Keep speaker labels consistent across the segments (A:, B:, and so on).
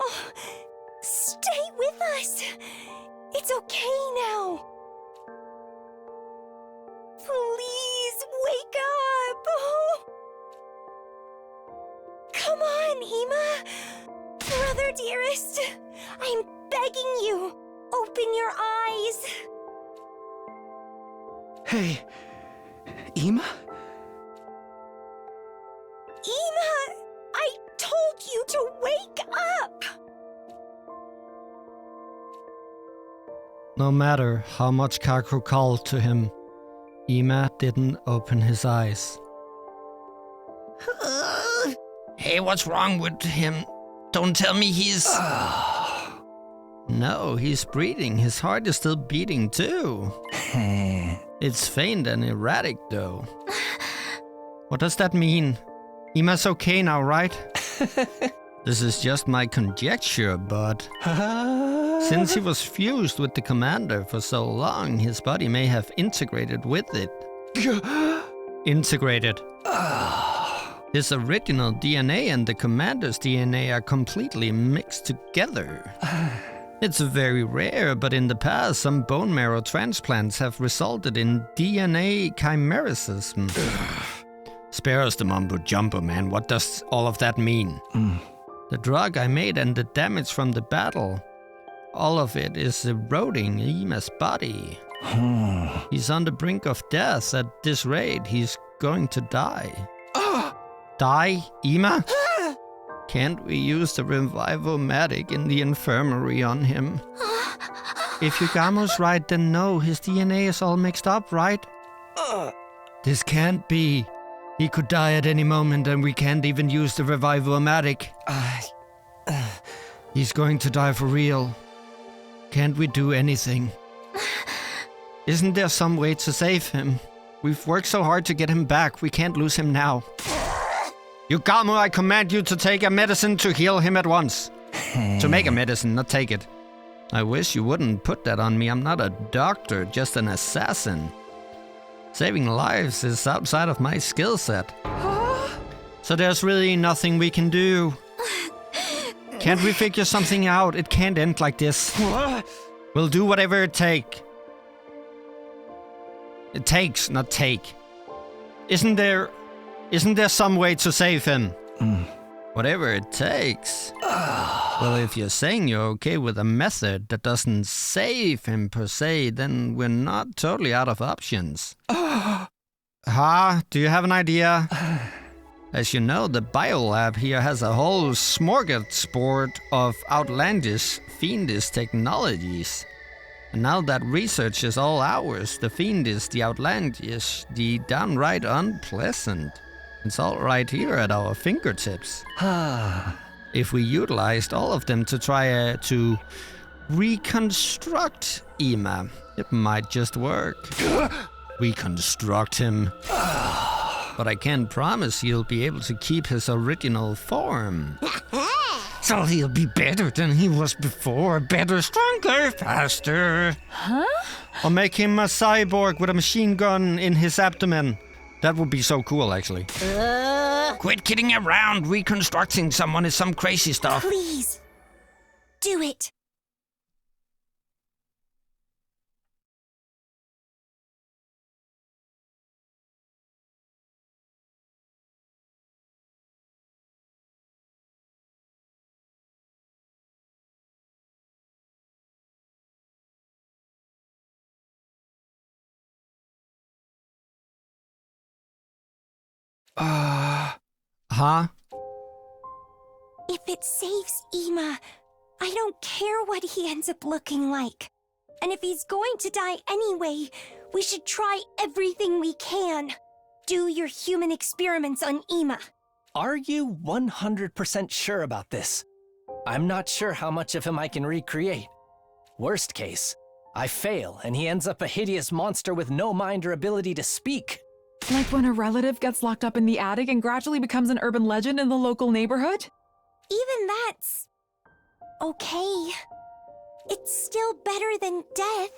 A: Oh, stay with us. It's okay now. Please wake up. Oh. Come on, Ema. Brother dearest, I'm begging you. Open your eyes.
B: Hey, Ema?
A: Ema, I told you to wake up.
C: No matter how much Kaku called to him, Ema didn't open his eyes.
B: Hey, what's wrong with him? Don't tell me he's...
C: No, he's breathing. His heart is still beating too. It's faint and erratic though. What does that mean? Ema's okay now, right? This is just my conjecture, but... Since he was fused with the commander for so long, his body may have integrated with it. Integrated. His original DNA and the commander's DNA are completely mixed together. It's very rare, but in the past, some bone marrow transplants have resulted in DNA chimericism. Spare us the mumbo-jumbo, man. What does all of that mean? The drug I made and the damage from the battle, all of it is eroding Ema's body. He's on the brink of death. At this rate, he's going to die. Die, Ema? Can't we use the revivomatic in the infirmary on him? If Yugamo's right, then no, his DNA is all mixed up, right? This can't be. He could die at any moment and we can't even use the revivomatic. He's going to die for real. Can't we do anything? Isn't there some way to save him? We've worked so hard to get him back, we can't lose him now. Yugamo, I command you to take a medicine to heal him at once. To make a medicine, not take it. I wish you wouldn't put that on me. I'm not a doctor, just an assassin. Saving lives is outside of my skill set. So there's really nothing we can do. Can't we figure something out? It can't end like this. We'll do whatever it takes. It takes, not take. Isn't there some way to save him? Whatever it takes. Well, if you're saying you're okay with a method that doesn't save him per se, then we're not totally out of options. Do you have an idea? As you know, the biolab here has a whole smorgasbord of outlandish, fiendish technologies. And now that research is all ours, the fiendish, the outlandish, the downright unpleasant. It's all right here at our fingertips. If we utilized all of them to try to reconstruct Ema, it might just work. Reconstruct him. But I can't promise he'll be able to keep his original form. So he'll be better than he was before. Better, stronger, faster. Or make him a cyborg with a machine gun in his abdomen. That would be so cool, actually. Quit kidding around. Reconstructing someone is some crazy stuff.
A: Please, do it. If it saves Ema, I don't care what he ends up looking like. And if he's going to die anyway, we should try everything we can. Do your human experiments on Ema.
D: Are you 100% sure about this? I'm not sure how much of him I can recreate. Worst case, I fail and he ends up a hideous monster with no mind or ability to speak.
E: Like when a relative gets locked up in the attic and gradually becomes an urban legend in the local neighborhood?
A: Even that's okay. It's still better than death.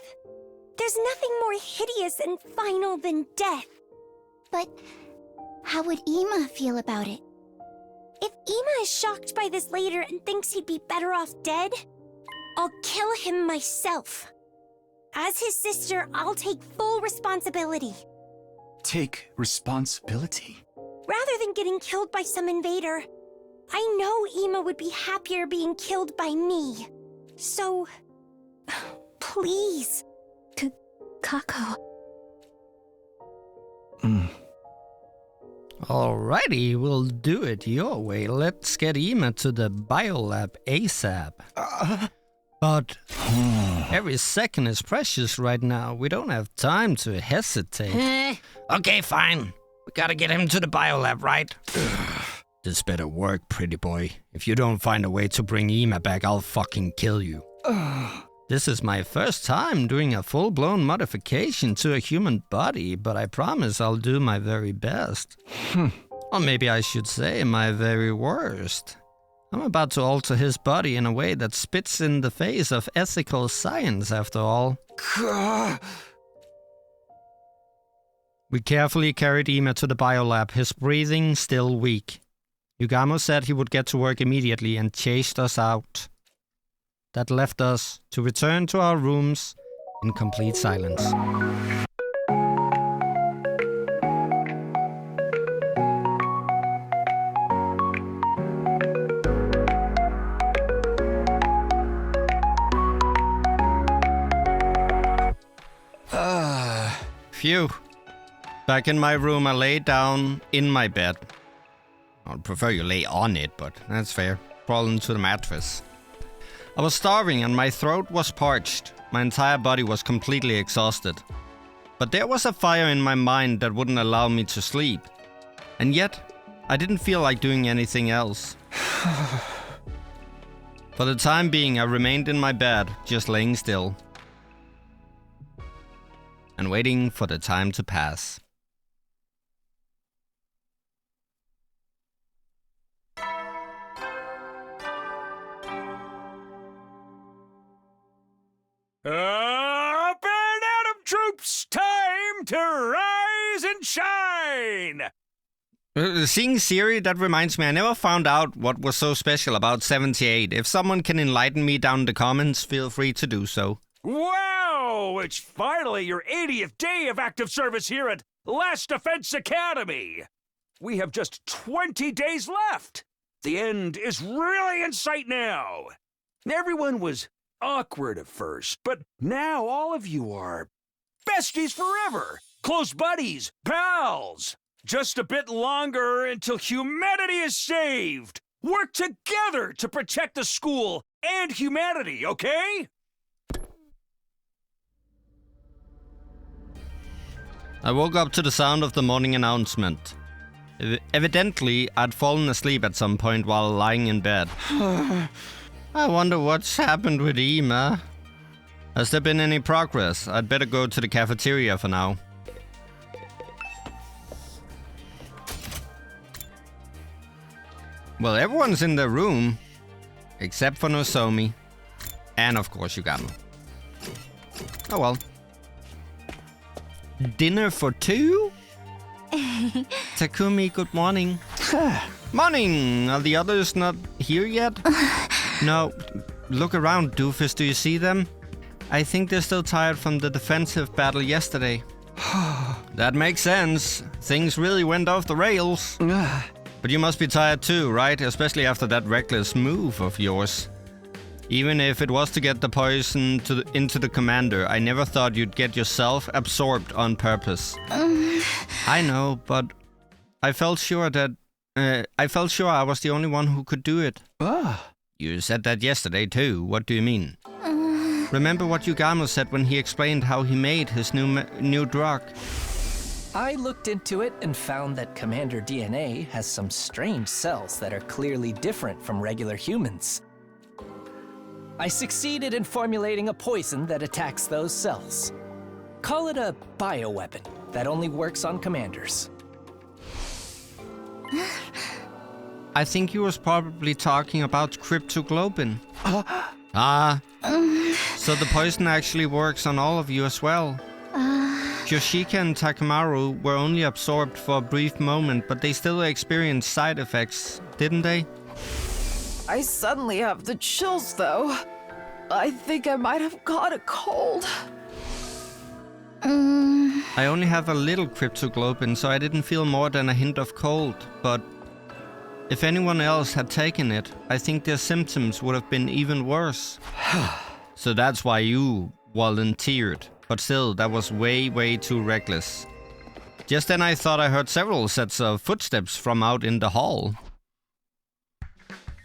A: There's nothing more hideous and final than death.
F: But how would Ema feel about it?
A: If Ema is shocked by this later and thinks he'd be better off dead, I'll kill him myself. As his sister, I'll take full responsibility.
F: Take responsibility?
A: Rather than getting killed by some invader, I know Ema would be happier being killed by me. So, please, Kako.
C: Alrighty, we'll do it your way. Let's get Ema to the biolab ASAP. But every second is precious right now. We don't have time to hesitate.
B: Okay, fine. We gotta get him to the biolab, right?
C: This better work, pretty boy. If you don't find a way to bring Ema back, I'll fucking kill you. This is my first time doing a full-blown modification to a human body, but I promise I'll do my very best. Or maybe I should say my very worst. I'm about to alter his body in a way that spits in the face of ethical science, after all. We carefully carried Ema to the biolab, his breathing still weak. Yugamo said he would get to work immediately and chased us out. That left us to return to our rooms in complete silence. Phew. Back in my room, I lay down in my bed. I'd prefer you lay on it, but that's fair. Crawl into the mattress. I was starving and my throat was parched. My entire body was completely exhausted. But there was a fire in my mind that wouldn't allow me to sleep. And yet, I didn't feel like doing anything else. For the time being, I remained in my bed, just laying still. And waiting for the time to pass.
G: Up and Atom troops, time to rise and shine!
C: Seeing Siri, that reminds me, I never found out what was so special about 78. If someone can enlighten me down in the comments, feel free to do so.
G: Wow! It's finally your 80th day of active service here at Last Defense Academy! We have just 20 days left! The end is really in sight now! Everyone was awkward at first, but now all of you are besties forever! Close buddies, pals! Just a bit longer until humanity is saved! Work together to protect the school and humanity, okay?
C: I woke up to the sound of the morning announcement. Evidently, I'd fallen asleep at some point while lying in bed. I wonder what's happened with Ema. Has there been any progress? I'd better go to the cafeteria for now. Well, everyone's in their room, except for Nozomi. And of course Yugamo. Oh well. Dinner for two? Takumi, good morning. Morning! Are the others not here yet? No. Look around, doofus. Do you see them? I think they're still tired from the defensive battle yesterday. That makes sense. Things really went off the rails. But you must be tired too, right? Especially after that reckless move of yours. Even if it was to get the poison into the commander, I never thought you'd get yourself absorbed on purpose. I know, but I felt sure I was the only one who could do it. You said that yesterday too. What do you mean? Remember what Yugamo said when he explained how he made his new drug?
D: I looked into it and found that Commander DNA has some strange cells that are clearly different from regular humans. I succeeded in formulating a poison that attacks those cells. Call it a bioweapon that only works on commanders.
C: I think he was probably talking about cryptoglobin. So the poison actually works on all of you as well. Yoshika and Takamaru were only absorbed for a brief moment, but they still experienced side effects, didn't they?
E: I suddenly have the chills, though. I think I might have caught a cold.
C: I only have a little cryptoglobin, so I didn't feel more than a hint of cold, but if anyone else had taken it, I think their symptoms would have been even worse. So that's why you volunteered. But still, that was way too reckless. Just then I thought I heard several sets of footsteps from out in the hall.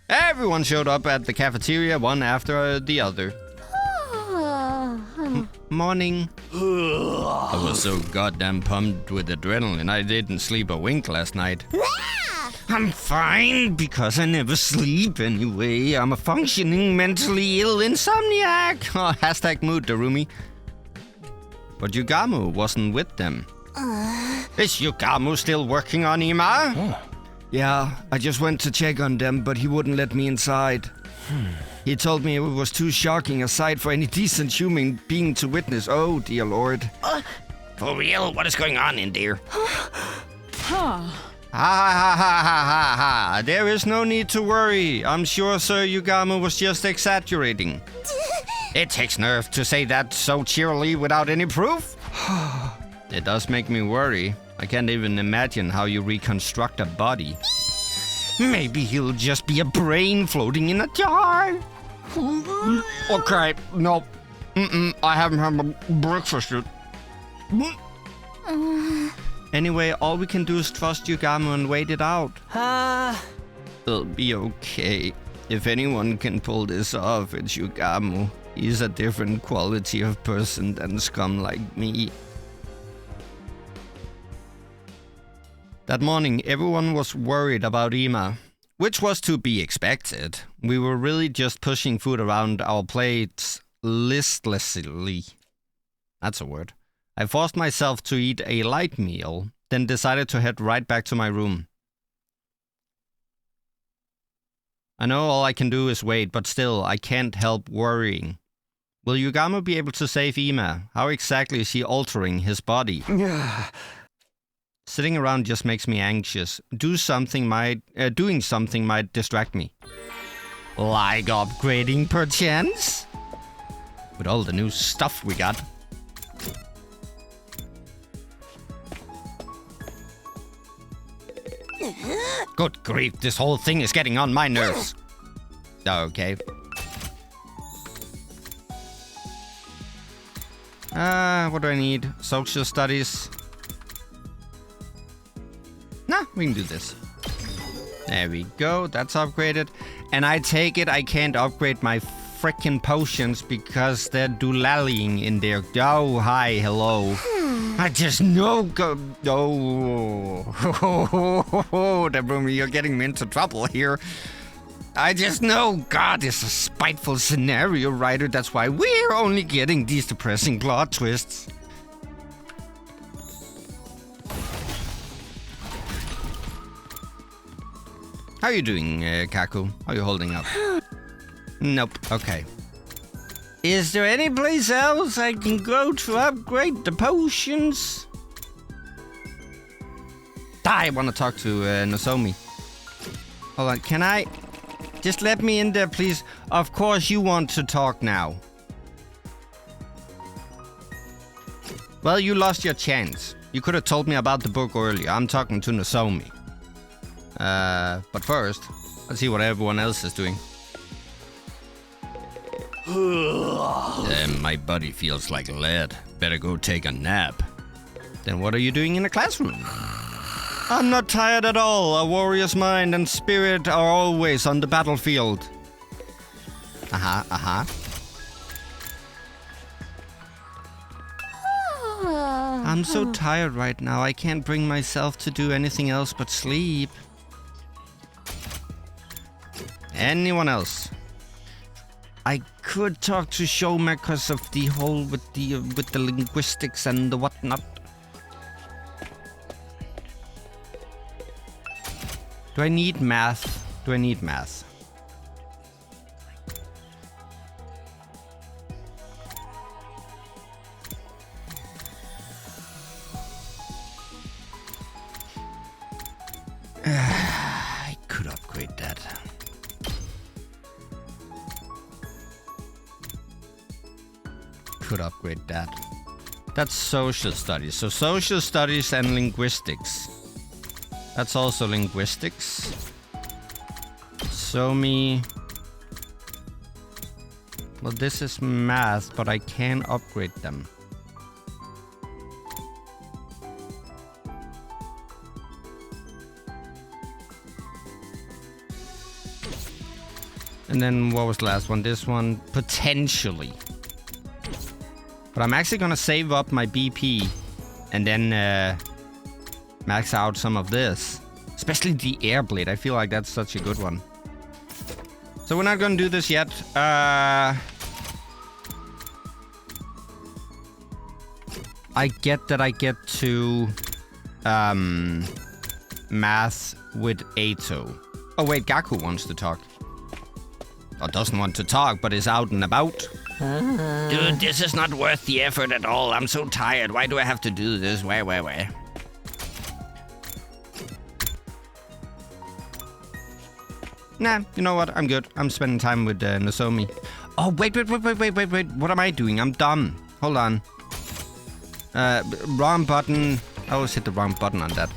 C: Everyone showed up at the cafeteria, one after the other. Morning. I was so goddamn pumped with adrenaline, I didn't sleep a wink last night. I'm fine, because I never sleep anyway. I'm a functioning mentally ill insomniac. Oh, hashtag mood, Darumi. But Yugamu wasn't with them. Is Yugamu still working on Ima?
D: Oh.
C: Yeah, I just went to check on them, but he wouldn't let me inside. He told me it was too shocking a sight for any decent human being to witness. Oh, dear Lord.
B: For real? What is going on in there?
E: Huh.
C: Ha. There is no need to worry. I'm sure Sir Yugamu was just exaggerating. It takes nerve to say that so cheerily without any proof. It does make me worry. I can't even imagine how you reconstruct a body. Maybe he'll just be a brain floating in a jar. Okay, no. I haven't had my breakfast yet. Anyway, all we can do is trust Yugamu and wait it out. It'll be okay. If anyone can pull this off, it's Yugamu. He's a different quality of person than scum like me. That morning, everyone was worried about Ima, which was to be expected. We were really just pushing food around our plates listlessly. That's a word. I forced myself to eat a light meal, then decided to head right back to my room. I know all I can do is wait, but still, I can't help worrying. Will Yugamu be able to save Ima? How exactly is he altering his body? Sitting around just makes me anxious. Doing something might distract me. Like upgrading perchance? With all the new stuff we got. Good grief, this whole thing is getting on my nerves. Okay. What do I need? Social studies. Nah, we can do this. There we go, that's upgraded. And I take it I can't upgrade my frickin' potions because they're doolallying in there. Oh, hi, hello. I just know. Oh, Darumi, you're getting me into trouble here. I just know God is a spiteful scenario writer. That's why we're only getting these depressing plot twists. How are you doing, Kaku? How are you holding up? Nope. Okay. Is there any place else I can go to upgrade the potions? I want to talk to Nozomi. Hold on, can I? Just let me in there, please. Of course you want to talk now. Well, you lost your chance. You could have told me about the book earlier. I'm talking to Nozomi. But first, let's see what everyone else is doing. My body feels like lead. Better go take a nap. Then what are you doing in the classroom? I'm not tired at all. A warrior's mind and spirit are always on the battlefield. I'm so tired right now. I can't bring myself to do anything else but sleep. Anyone else? I could talk to Shoma because of the whole with the linguistics and the whatnot. Do I need math? Do I need math? could upgrade that. That's social studies. So social studies and linguistics. That's also linguistics. SOMI. Well, this is math, but I can upgrade them. And then what was the last one? This one, potentially. But I'm actually gonna save up my BP and then max out some of this. Especially the Airblade. I feel like that's such a good one. So we're not gonna do this yet. I get that I get to math with Ato. Oh wait, Gaku wants to talk. Or doesn't want to talk, but is out and about.
B: Dude, this is not worth the effort at all. I'm so tired. Why do I have to do this? Where?
C: Nah, you know what? I'm good. I'm spending time with Nozomi. Oh, wait. What am I doing? I'm dumb. Hold on. Wrong button. I always hit the wrong button on that.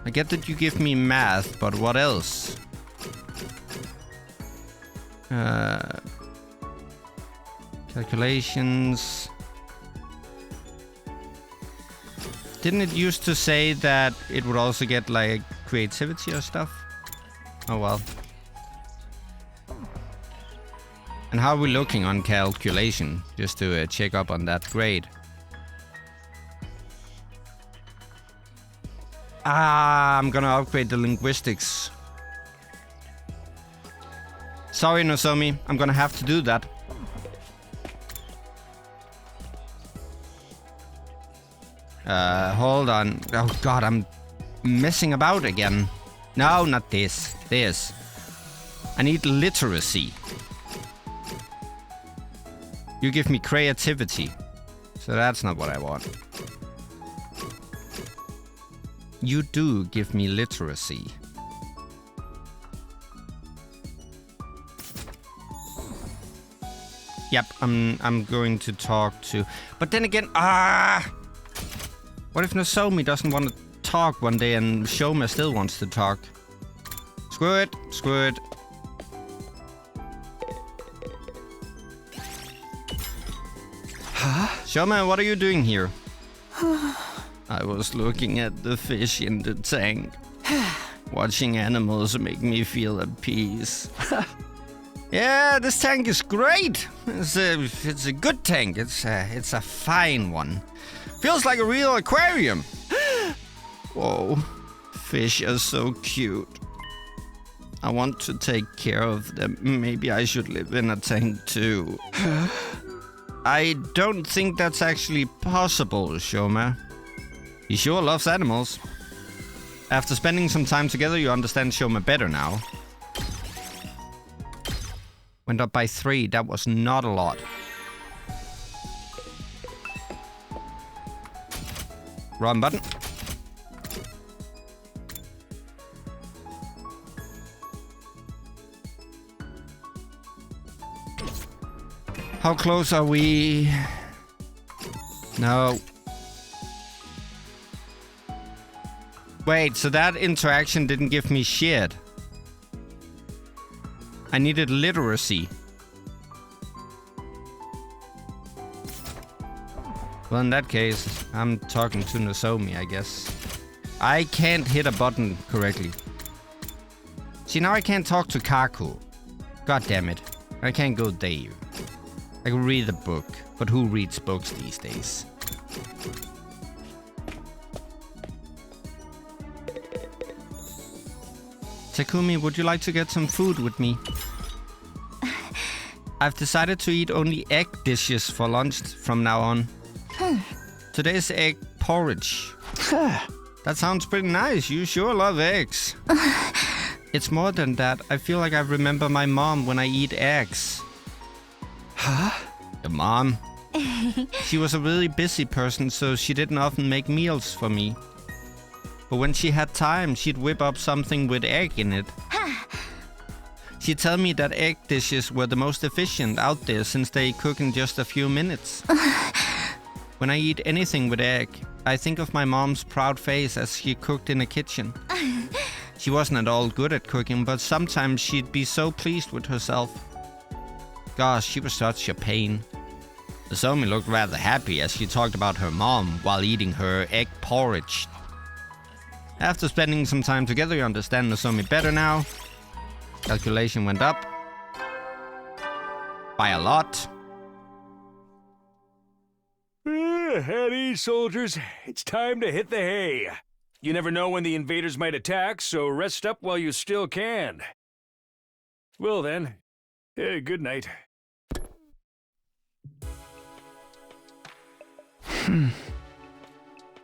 C: I get that you give me math, but what else? Calculations. Didn't it used to say that it would also get like creativity or stuff? Oh well. And how are we looking on calculation? Just to check up on that grade. I'm gonna upgrade the linguistics. Sorry, Nozomi. I'm gonna have to do that. Hold on. Oh god, I'm messing about again. No, not this. This. I need literacy. You give me creativity. So that's not what I want. You do give me literacy. Yep, I'm going to talk to... But then again, what if Nozomi doesn't want to talk one day and Shoma still wants to talk? Screw it. Shoma, what are you doing here? I was looking at the fish in the tank. Watching animals make me feel at peace. Yeah, this tank is great. It's a good tank. It's a fine one. Feels like a real aquarium. Whoa, fish are so cute. I want to take care of them. Maybe I should live in a tank too. I don't think that's actually possible, Shoma. He sure loves animals. After spending some time together, you understand Shoma better now. Went up by 3. That was not a lot. Wrong button. How close are we? No. Wait, so that interaction didn't give me shit. I needed literacy. Well, in that case, I'm talking to Nozomi, I guess. I can't hit a button correctly. See, now I can't talk to Kaku. God damn it. I can't go there. I can read a book, but who reads books these days? Takumi, would you like to get some food with me? I've decided to eat only egg dishes for lunch from now on. Today's egg porridge. That sounds pretty nice. You sure love eggs. It's more than that. I feel like I remember my mom when I eat eggs. Huh? Your mom? She was a really busy person, so she didn't often make meals for me. But when she had time, she'd whip up something with egg in it. She told me that egg dishes were the most efficient out there since they cook in just a few minutes. When I eat anything with egg, I think of my mom's proud face as she cooked in the kitchen. She wasn't at all good at cooking, but sometimes she'd be so pleased with herself. Gosh, she was such a pain. Nozomi looked rather happy as she talked about her mom while eating her egg porridge. After spending some time together, you understand Nozomi better now. Calculation went up. By a lot.
G: At ease, soldiers. It's time to hit the hay. You never know when the invaders might attack, so rest up while you still can. Well then, good night.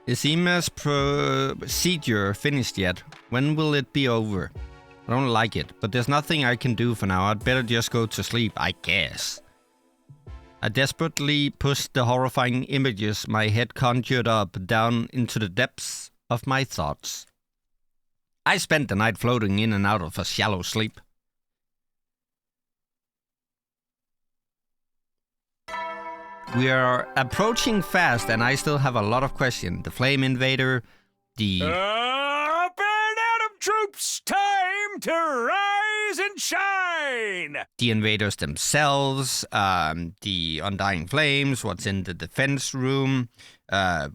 C: Is Ima's procedure finished yet? When will it be over? I don't like it, but there's nothing I can do for now. I'd better just go to sleep, I guess. I desperately pushed the horrifying images my head conjured up down into the depths of my thoughts. I spent the night floating in and out of a shallow sleep. We are approaching fast and I still have a lot of questions. The Flame Invader, the...
G: Up and Atom troops! Time to rise and shine!
C: The invaders themselves, the Undying Flames, what's in the defense room,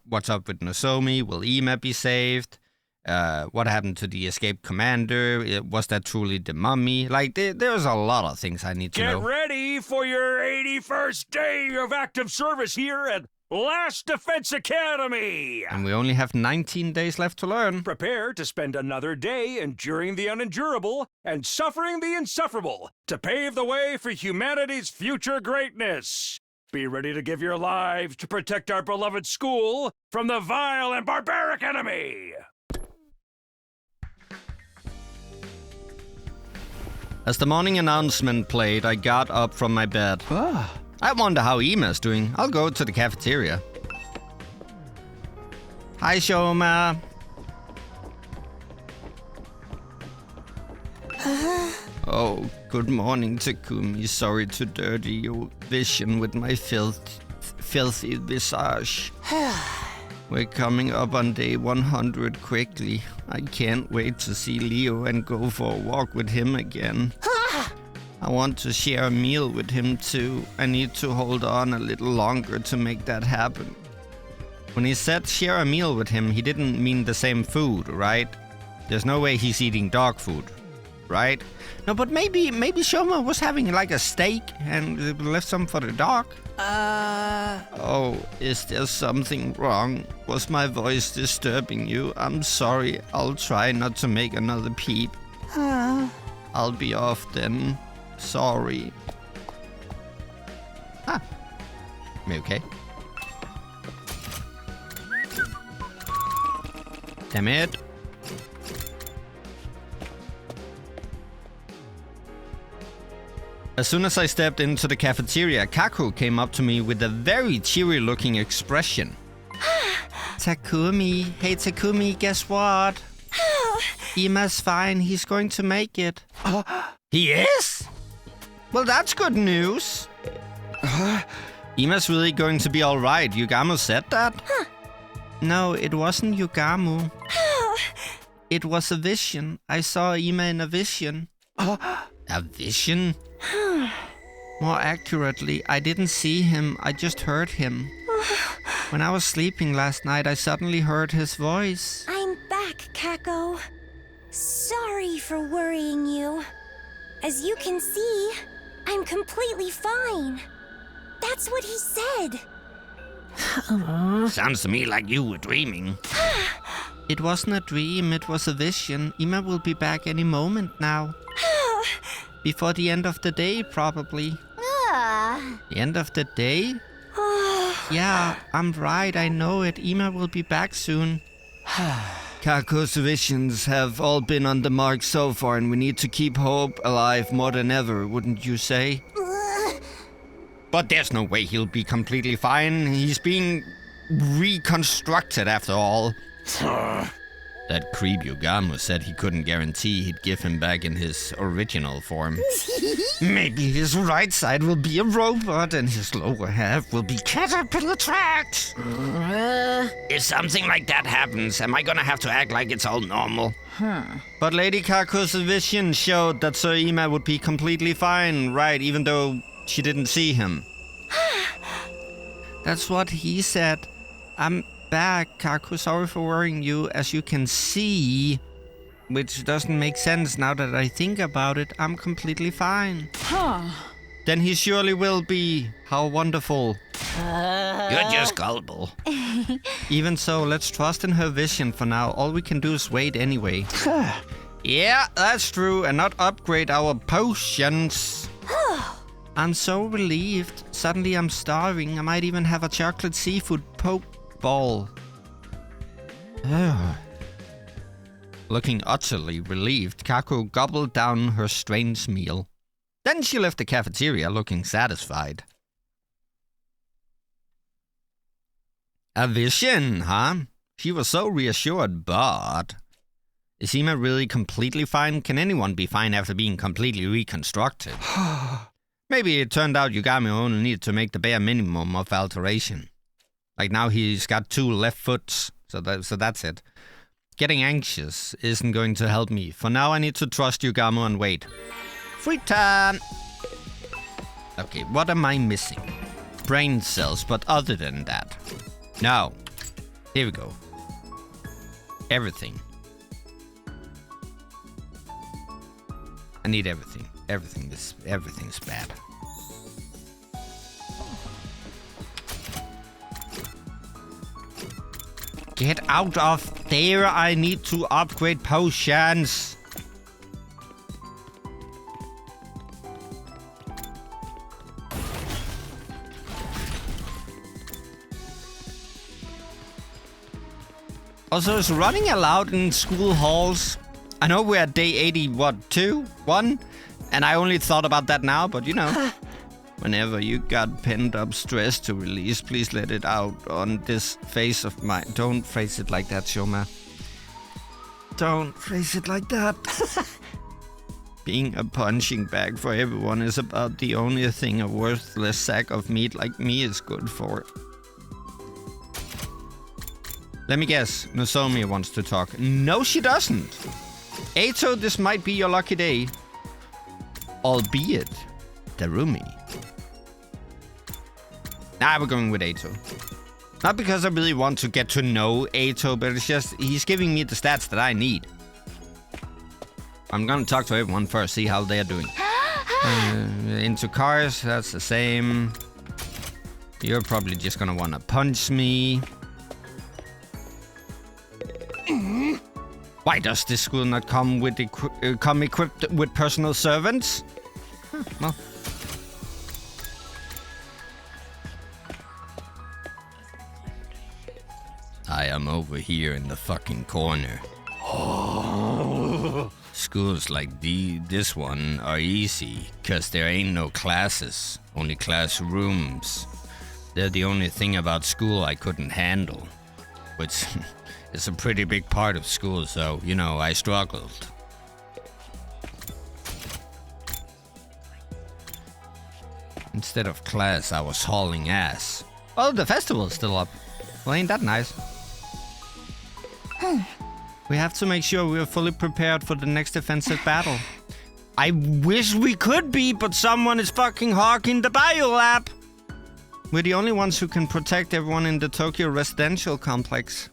C: what's up with Nozomi, will Ima be saved? What happened to the escaped commander? Was that truly the mummy? Like, there's a lot of things I need to know.
G: Get ready for your 81st day of active service here at Last Defense Academy!
C: And we only have 19 days left to learn.
G: Prepare to spend another day enduring the unendurable and suffering the insufferable to pave the way for humanity's future greatness. Be ready to give your lives to protect our beloved school from the vile and barbaric enemy!
C: As the morning announcement played, I got up from my bed. I wonder how Ima's doing. I'll go to the cafeteria. Hi, Shoma. Oh, good morning, Takumi. Sorry to dirty your vision with my filthy visage. We're coming up on day 100 quickly. I can't wait to see Leo and go for a walk with him again. I want to share a meal with him too. I need to hold on a little longer to make that happen. When he said share a meal with him, he didn't mean the same food, right? There's no way he's eating dog food, right? No, but maybe Shoma was having like a steak and left some for the dog. Oh, is there something wrong? Was my voice disturbing you? I'm sorry. I'll try not to make another peep. I'll be off then. Sorry. Me okay? Damn it. As soon as I stepped into the cafeteria, Kaku came up to me with a very cheery-looking expression. Takumi, hey Takumi, guess what? Ima's fine, he's going to make it. He is? Well, that's good news. Ima's really going to be alright, Yugamu said that? No, it wasn't Yugamu. It was a vision. I saw Ima in a vision. A vision? More accurately, I didn't see him, I just heard him. When I was sleeping last night, I suddenly heard his voice.
A: I'm back, Kako. Sorry for worrying you. As you can see, I'm completely fine. That's what he said.
B: Sounds to me like you were dreaming.
C: It wasn't a dream, it was a vision. Ima will be back any moment now. Before the end of the day, probably. The end of the day? Yeah, I'm right, I know it. Ima will be back soon. Kako's visions have all been on the mark so far, and we need to keep hope alive more than ever, wouldn't you say? But there's no way he'll be completely fine. He's being reconstructed after all. That creep Yugamo said he couldn't guarantee he'd give him back in his original form. Maybe his right side will be a robot and his lower half will be caterpillar tracks.
B: If something like that happens, am I gonna have to act like it's all normal?
C: But Lady Kaku's vision showed that Sir Ima would be completely fine, right, even though she didn't see him. That's what he said. I'm back, Kaku. Sorry for worrying you. As you can see, which doesn't make sense now that I think about it, I'm completely fine. Then he surely will be. How wonderful.
B: You're just gullible.
C: Even so, let's trust in her vision for now. All we can do is wait anyway. Yeah, that's true, and not upgrade our potions. I'm so relieved. Suddenly I'm starving. I might even have a chocolate seafood poke ball. Looking utterly relieved, Kaku gobbled down her strange meal. Then she left the cafeteria looking satisfied. A vision, huh? She was so reassured, but... Is Ima really completely fine? Can anyone be fine after being completely reconstructed? Maybe it turned out Yugami only needed to make the bare minimum of alteration. Like now he's got 2 left foots, so that's it. Getting anxious isn't going to help me. For now I need to trust Yugamo and wait. Free time! Okay, what am I missing? Brain cells, but other than that... No. Here we go. Everything. I need everything. Everything's bad. Get out of there. I need to upgrade potions. Also, is running allowed in school halls? I know we're at day 80, 1? And I only thought about that now, but you know. Whenever you got pent-up stress to release, please let it out on this face of mine. Don't phrase it like that, Shoma. Don't phrase it like that. Being a punching bag for everyone is about the only thing a worthless sack of meat like me is good for. Let me guess, Nozomi wants to talk. No, she doesn't. Eito, this might be your lucky day. Albeit, Darumi. Nah, we're going with Eito. Not because I really want to get to know Eito, but it's just he's giving me the stats that I need. I'm gonna talk to everyone first, see how they're doing. Into cars, that's the same. You're probably just gonna wanna punch me. Why does this school not come with come equipped with personal servants? Well. I am over here in the fucking corner. Schools like this one are easy, cause there ain't no classes, only classrooms. They're the only thing about school I couldn't handle, which is a pretty big part of school, so, you know, I struggled. Instead of class, I was hauling ass. Oh, the festival's still up. Well, ain't that nice? We have to make sure we are fully prepared for the next offensive battle. I wish we could be, but someone is fucking hogging the biolab. We're the only ones who can protect everyone in the Tokyo residential complex.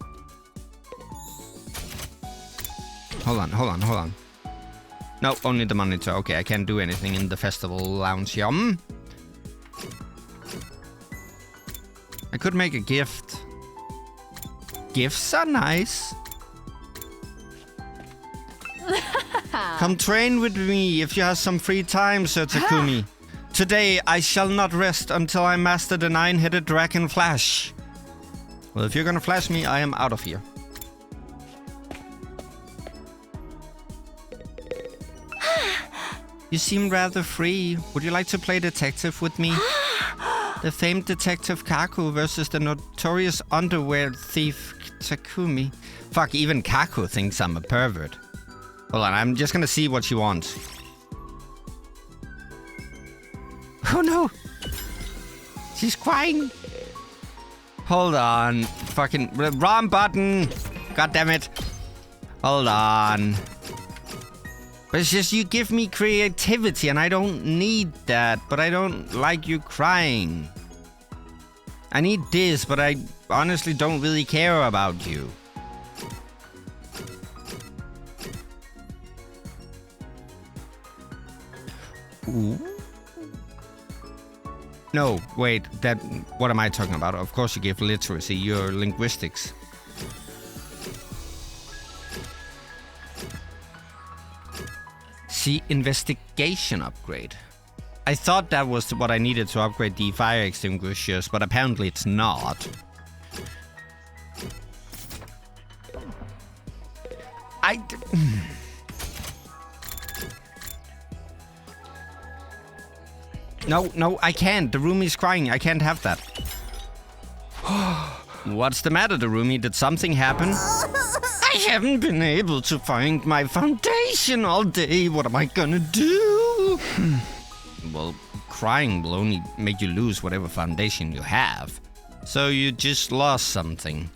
C: Hold on. No, only the monitor. Okay, I can't do anything in the festival lounge. Yum. I could make a gift. Gifts are nice. Come train with me if you have some free time, Sir Takumi. Today, I shall not rest until I master the 9-headed dragon flash. Well, if you're gonna flash me, I am out of here. You seem rather free. Would you like to play detective with me? The famed detective Kaku versus the notorious underwear thief Takumi. Fuck, even Kaku thinks I'm a pervert. Hold on, I'm just gonna see what she wants. Oh no! She's crying! Hold on. Fucking wrong button! God damn it. Hold on. But it's just you give me creativity and I don't need that, but I don't like you crying. I need this, but I honestly don't really care about you. Ooh. No, wait, what am I talking about? Of course you give literacy, your linguistics. See, investigation upgrade. I thought that was what I needed to upgrade the fire extinguishers, but apparently it's not. No, I can't. The roomie's crying. I can't have that. What's the matter, the roomie? Did something happen? I haven't been able to find my foundation all day. What am I gonna do? Well, crying will only make you lose whatever foundation you have. So you just lost something.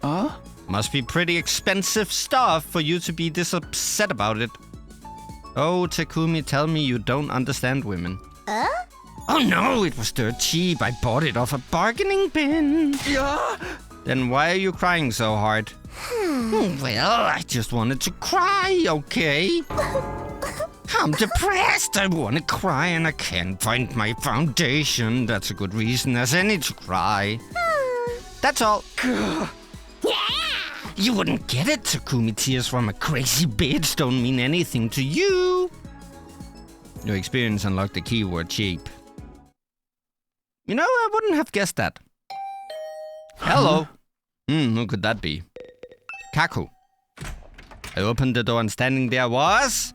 C: Must be pretty expensive stuff for you to be this upset about it. Oh, Takumi, tell me you don't understand women. Oh no, it was dirt cheap. I bought it off a bargaining bin. Then why are you crying so hard? Well, I just wanted to cry, okay? I'm depressed. I want to cry and I can't find my foundation. That's a good reason as any to cry. That's all. You wouldn't get it, Takumi. Tears from a crazy bitch don't mean anything to you. Your experience unlocked the keyword cheap. You know, I wouldn't have guessed that. Hello. Who could that be? Kaku. I opened the door and standing there was...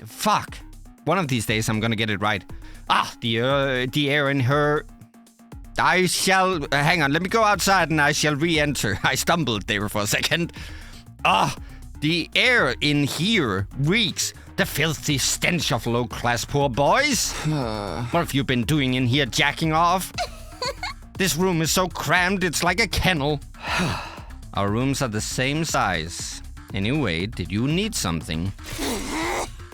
C: Fuck. One of these days I'm gonna get it right. The air in her... I shall... hang on, let me go outside and I shall re-enter. I stumbled there for a second. The air in here reeks. The filthy stench of low-class poor boys. What have you been doing in here, jacking off? This room is so crammed, it's like a kennel. Our rooms are the same size. Anyway, did you need something?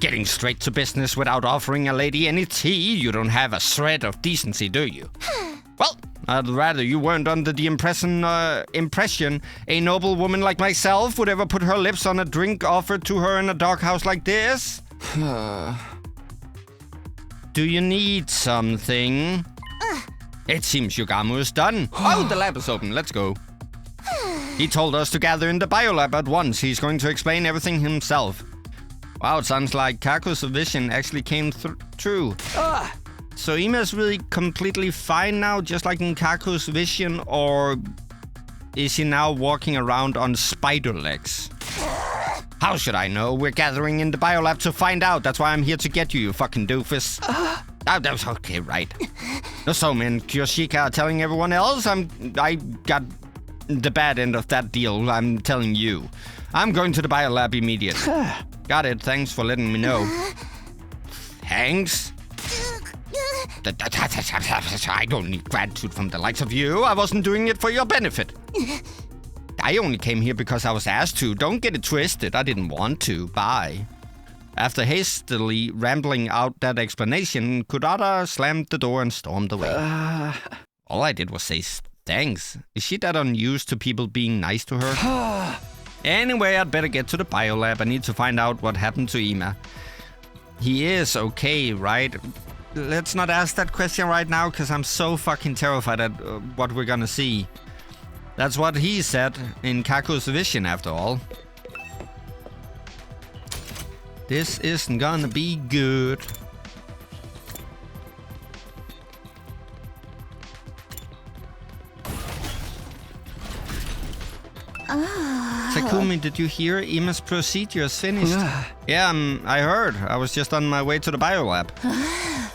C: Getting straight to business without offering a lady any tea? You don't have a shred of decency, do you? Well, I'd rather you weren't under the impression a noble woman like myself would ever put her lips on a drink offered to her in a doghouse like this. Do you need something? It seems Yugamu is done. Oh, the lab is open. Let's go. He told us to gather in the biolab at once. He's going to explain everything himself. Wow, it sounds like Kaku's vision actually came true. So Ima's really completely fine now, just like in Kaku's vision, or is she now walking around on spider legs? How should I know? We're gathering in the biolab to find out. That's why I'm here to get you, you fucking doofus. That was okay, right? Nozomi and Kyoshika are telling everyone else. I got the bad end of that deal, I'm telling you. I'm going to the biolab immediately. Got it, thanks for letting me know. Thanks? I don't need gratitude from the likes of you. I wasn't doing it for your benefit. I only came here because I was asked to. Don't get it twisted. I didn't want to. Bye. After hastily rambling out that explanation, Kurata slammed the door and stormed away. All I did was say thanks. Is she that unused to people being nice to her? Anyway, I'd better get to the biolab. I need to find out what happened to Ima. He is okay, right? Let's not ask that question right now, because I'm so fucking terrified at what we're gonna see. That's what he said in Kaku's vision, after all. This isn't gonna be good. Takumi, did you hear? Ima's procedure is finished. Yeah, I heard. I was just on my way to the biolab.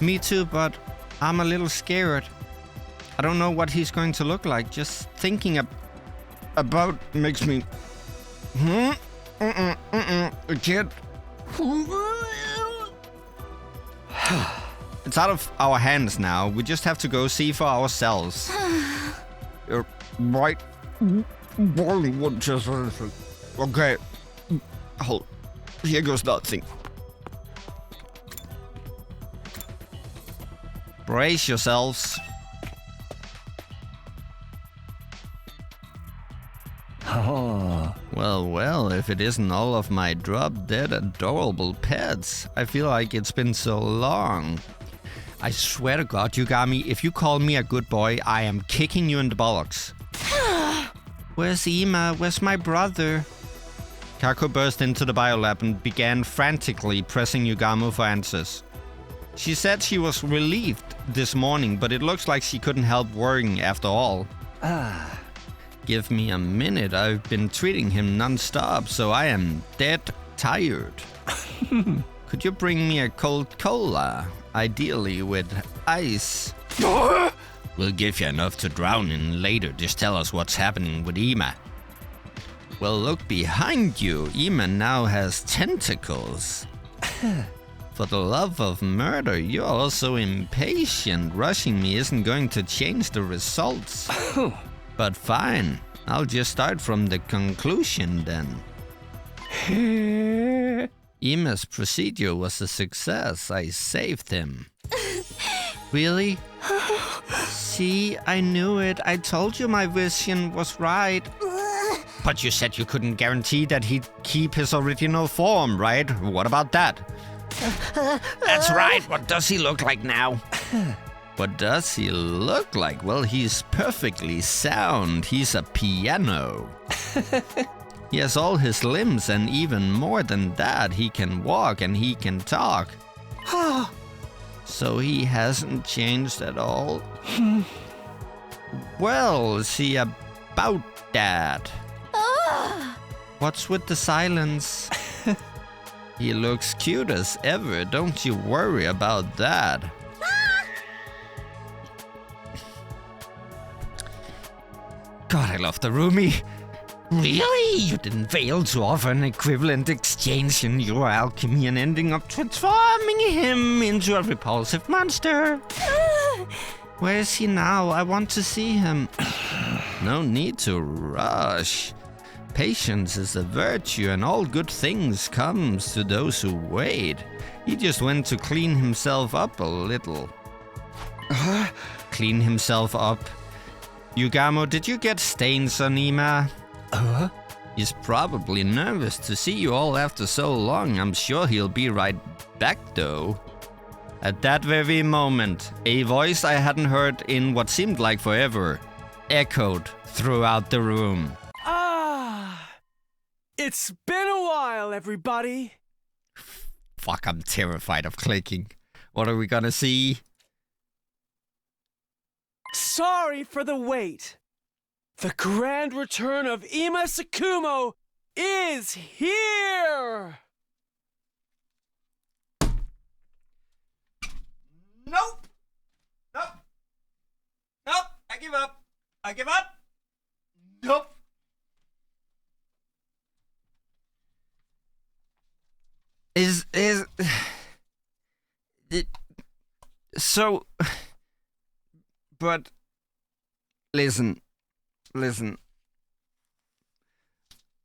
C: Me too, but I'm a little scared. I don't know what he's going to look like. Just thinking about makes me... A kid. It's out of our hands now. We just have to go see for ourselves. You're right. Bollywood just... Okay. Hold. Here goes nothing. Brace yourselves.
D: Oh.
C: Well, if it isn't all of my drop-dead adorable pets. I feel like it's been so long. I swear to God, Yugami, if you call me a good boy, I am kicking you in the bollocks. Where's Ima? Where's my brother? Kako burst into the biolab and began frantically pressing Yugamo for answers. She said she was relieved this morning, but it looks like she couldn't help worrying after all. Give me a minute. I've been treating him non-stop, so I am dead tired. Could you bring me a cold cola? Ideally with ice. We'll give you enough to drown in later. Just tell us what's happening with Ima. Well, look behind you. Ima now has tentacles. For the love of murder, you're also impatient. Rushing me isn't going to change the results. But fine, I'll just start from the conclusion then. Ima's procedure was a success. I saved him. Really? See, I knew it. I told you my vision was right. But you said you couldn't guarantee that he'd keep his original form, right? What about that?
B: That's right. What does he look like now?
C: What does he look like? Well, he's perfectly sound. He's a piano. He has all his limbs, and even more than that, he can walk and he can talk. So he hasn't changed at all? Well, see about that. What's with the silence? He looks cute as ever. Don't you worry about that. God, I love the roomie. Really? You didn't fail to offer an equivalent exchange in your alchemy and ending up transforming him into a repulsive monster. Where is he now? I want to see him. No need to rush. Patience is a virtue, and all good things comes to those who wait. He just went to clean himself up a little. Clean himself up? Yugamo, did you get stains on Ima? He's probably nervous to see you all after so long. I'm sure he'll be right back though. At that very moment, a voice I hadn't heard in what seemed like forever echoed throughout the room.
H: It's been a while, everybody.
C: Fuck, I'm terrified of clicking. What are we gonna see?
H: Sorry for the wait. The grand return of Ima Sakumo is here!
C: Nope! Nope! Nope! I give up! I give up! Nope! So, but, listen,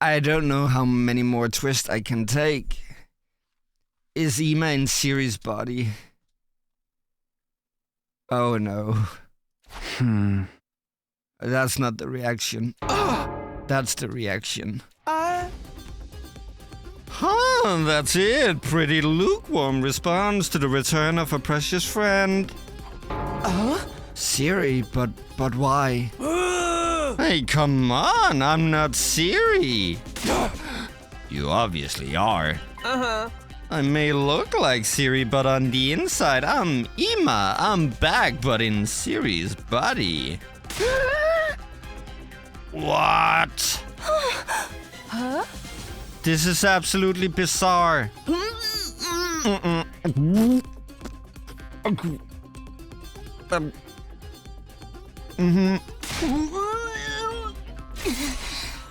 C: I don't know how many more twists I can take. Is Ima in Siri's body? Oh no. That's not the reaction. That's the reaction. That's it. Pretty lukewarm response to the return of a precious friend. Siri, but why? Hey, come on. I'm not Siri. You obviously are. I may look like Siri, but on the inside, I'm Ima. I'm back, but in Siri's body. What? This is absolutely bizarre.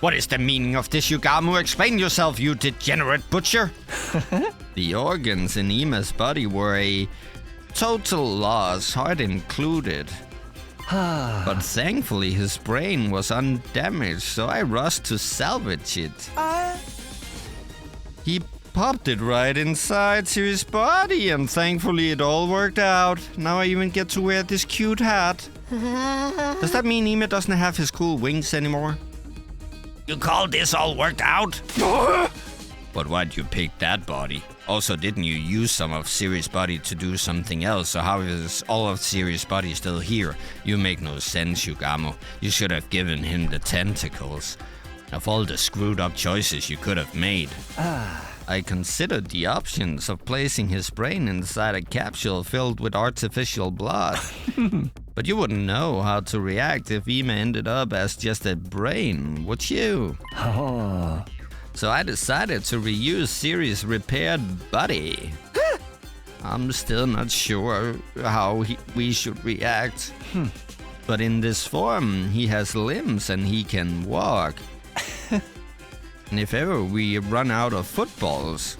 C: What is the meaning of this, Yugamu? Explain yourself, you degenerate butcher! The organs in Ima's body were a total loss, heart included. But thankfully his brain was undamaged, so I rushed to salvage it. He popped it right inside Siri's body, and thankfully it all worked out. Now I even get to wear this cute hat. Does that mean Ima doesn't have his cool wings anymore?
B: You call this all worked out?
C: But why'd you pick that body? Also, didn't you use some of Siri's body to do something else? So how is all of Siri's body still here? You make no sense, Yugamu. You should have given him the tentacles. Of all the screwed up choices you could have made. I considered the options of placing his brain inside a capsule filled with artificial blood. But you wouldn't know how to react if Ima ended up as just a brain, would you? So I decided to reuse Siri's repaired body. I'm still not sure how we should react. But in this form, he has limbs and he can walk. And if ever we run out of footballs,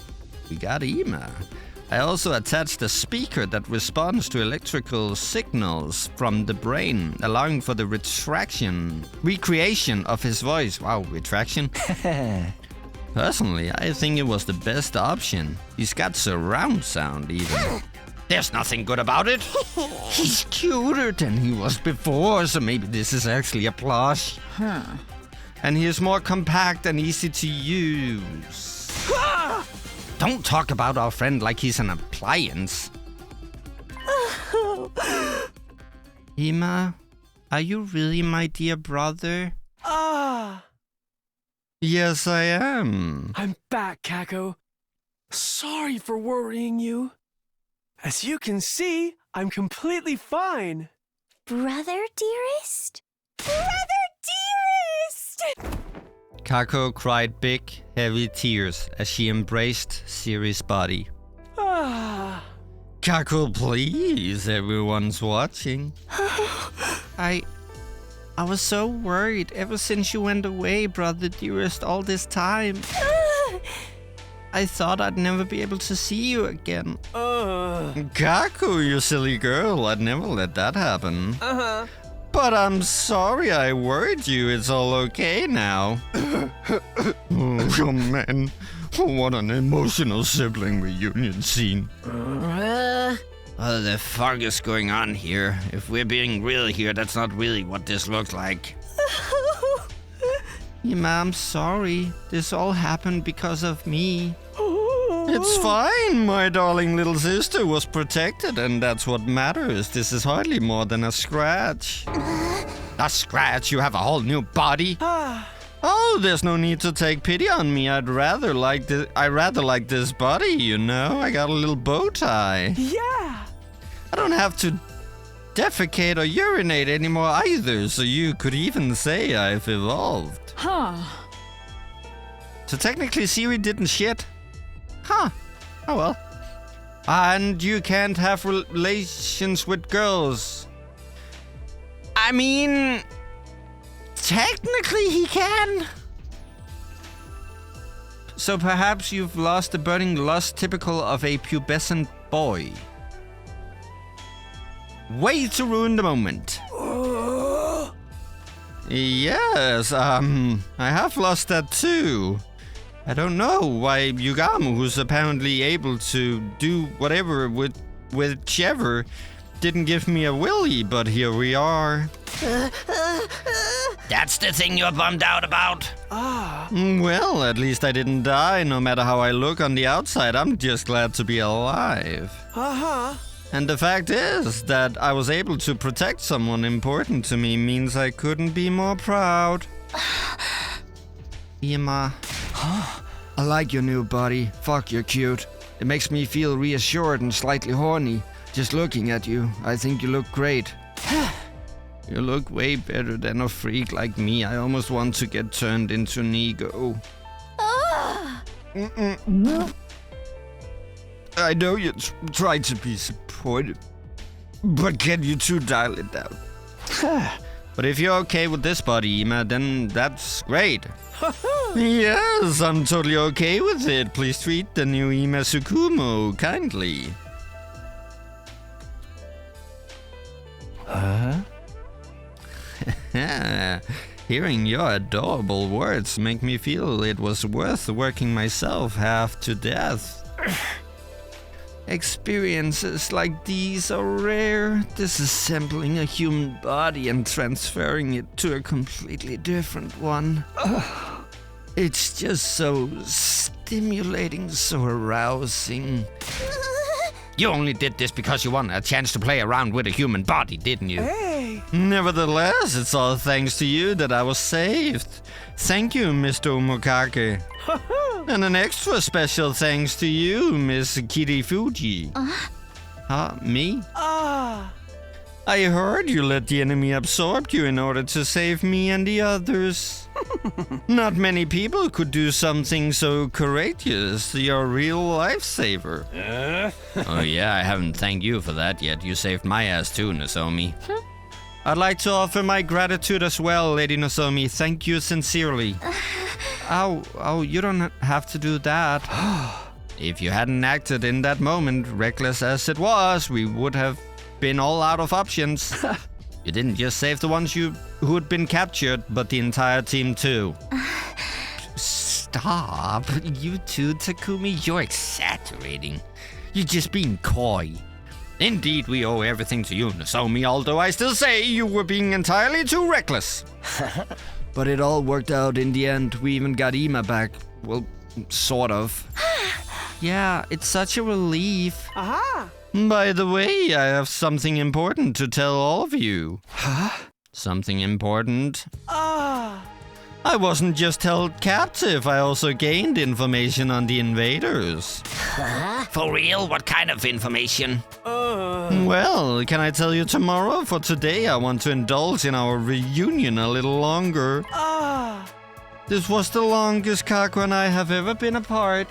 C: we got Ima. I also attached a speaker that responds to electrical signals from the brain, allowing for the recreation of his voice. Wow, retraction? Personally, I think it was the best option. He's got surround sound even. There's nothing good about it. He's cuter than he was before, so maybe this is actually a plush. And he is more compact and easy to use. Don't talk about our friend like he's an appliance. Ima, are you really my dear brother? Yes, I am.
H: I'm back, Kako. Sorry for worrying you. As you can see, I'm completely fine.
A: Brother dearest? Brother dearest!
C: Kako cried big, heavy tears as she embraced Siri's body. Kako, please, everyone's watching. I was so worried ever since you went away, brother dearest, all this time. I thought I'd never be able to see you again. Kako, you silly girl, I'd never let that happen. But I'm sorry I worried you. It's all okay now. Oh, man. What an emotional sibling reunion scene.
B: What the fuck is going on here? If we're being real here, that's not really what this looks like.
C: Ima, I'm sorry. This all happened because of me. It's fine. My darling little sister was protected, and that's what matters. This is hardly more than a scratch. A scratch? You have a whole new body? Oh, there's no need to take pity on me. I rather like this body, you know. I got a little bow tie.
H: Yeah.
C: I don't have to defecate or urinate anymore either, so you could even say I've evolved. So technically Siri didn't shit. Huh. Oh well. And you can't have relations with girls. I mean, technically he can. So perhaps you've lost the burning lust typical of a pubescent boy. Way to ruin the moment. Yes, I have lost that too. I don't know why Yugamu, who's apparently able to do whatever with whichever, didn't give me a willy, but here we are.
B: That's the thing you're bummed out about?
C: Well, at least I didn't die, no matter how I look on the outside. I'm just glad to be alive. And the fact is that I was able to protect someone important to me means I couldn't be more proud. Ima. I like your new body. Fuck, you're cute. It makes me feel reassured and slightly horny. Just looking at you, I think you look great. You look way better than a freak like me. I almost want to get turned into an ego. I know you try to be supportive, but can you two dial it down? But if you're okay with this body, Ima, then that's great. Yes, I'm totally okay with it. Please treat the new Ima Tsukumo kindly.
D: Huh?
C: Hearing your adorable words make me feel it was worth working myself half to death. Experiences like these are rare. Disassembling a human body and transferring it to a completely different one. It's just so stimulating, so arousing. You only did this because you wanted a chance to play around with a human body, didn't you?
H: Hey!
C: Nevertheless, it's all thanks to you that I was saved. Thank you, Mr. Umokake. And an extra special thanks to you, Miss Kirifuji. Me? I heard you let the enemy absorb you in order to save me and the others. Not many people could do something so courageous. You're a real lifesaver. Oh yeah, I haven't thanked you for that yet. You saved my ass too, Nozomi. I'd like to offer my gratitude as well, Lady Nozomi. Thank you sincerely. Oh, you don't have to do that. If you hadn't acted in that moment, reckless as it was, we would have been all out of options. You didn't just save the ones who had been captured, but the entire team too. Stop. You too, Takumi. You're exaggerating. You're just being coy. Indeed, we owe everything to you, Nozomi, although I still say you were being entirely too reckless. But it all worked out in the end. We even got Ima back. Well, sort of. Yeah, it's such a relief.
H: Aha!
C: By the way, I have something important to tell all of you. Huh? Something important? I wasn't just held captive, I also gained information on the invaders.
B: For real? What kind of information?
C: Well, can I tell you tomorrow? For today, I want to indulge in our reunion a little longer. This was the longest Kaku and I have ever been apart.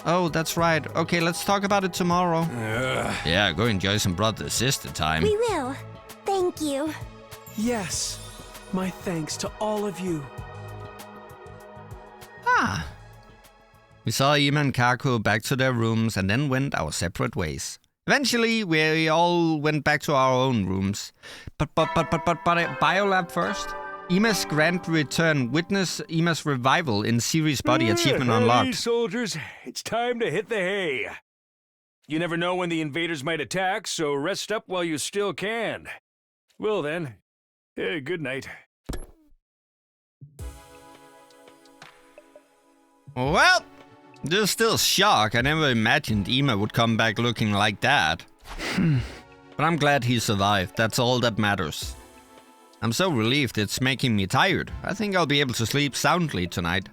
C: Oh, that's right. Okay, let's talk about it tomorrow. Yeah, go enjoy some brother-sister time.
A: We will. Thank you.
H: Yes. My thanks to all of you.
C: We saw Ima and Kaku back to their rooms and then went our separate ways. Eventually, we all went back to our own rooms. But Biolab first. Ima's grand return. Witness Ima's revival in series body achievement
G: Hey,
C: unlocked.
G: soldiers, it's time to hit the hay. You never know when the invaders might attack, so rest up while you still can. Well then, good night.
C: Well, there's still shock. I never imagined Ima would come back looking like that. But I'm glad he survived. That's all that matters. I'm so relieved it's making me tired. I think I'll be able to sleep soundly tonight.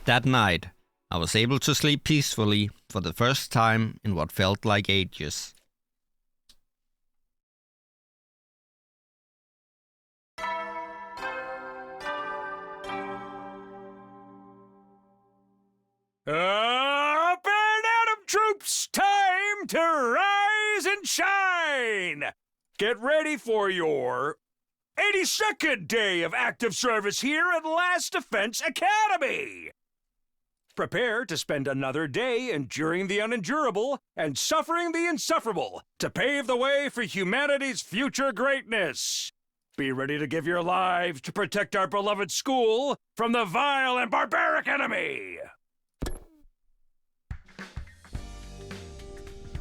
C: That night, I was able to sleep peacefully for the first time in what felt like ages.
G: Up and at 'em, troops! Time to rise and shine! Get ready for your 82nd day of active service here at Last Defense Academy! Prepare to spend another day enduring the unendurable and suffering the insufferable to pave the way for humanity's future greatness. Be ready to give your lives to protect our beloved school from the vile and barbaric enemy!